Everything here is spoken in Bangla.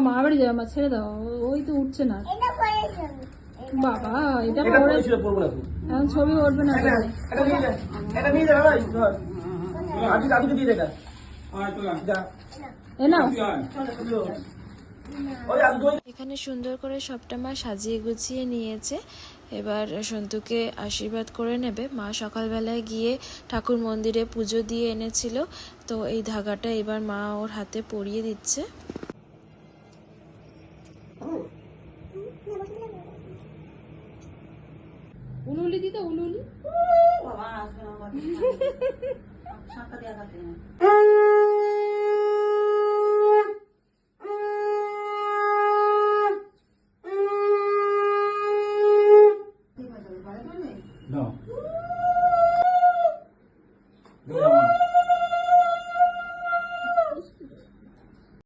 মা বাড়ি যাও, মা ছেড়ে দাও, ওই তো উঠছে না বাবা। এটা এখন ছবি উঠবে না। এখানে সুন্দর করে সবটা মা সাজিয়ে গুছিয়ে নিয়েছে। এবার সন্তুকে আশীর্বাদ করে নেবে। মা সকালবেলায় গিয়ে ঠাকুর মন্দিরে পুজো দিয়ে এনেছিল, তো এই ধাগাটা এবার মা ওর হাতে পরিয়ে দিচ্ছে। উলুলি দিতে উলুলি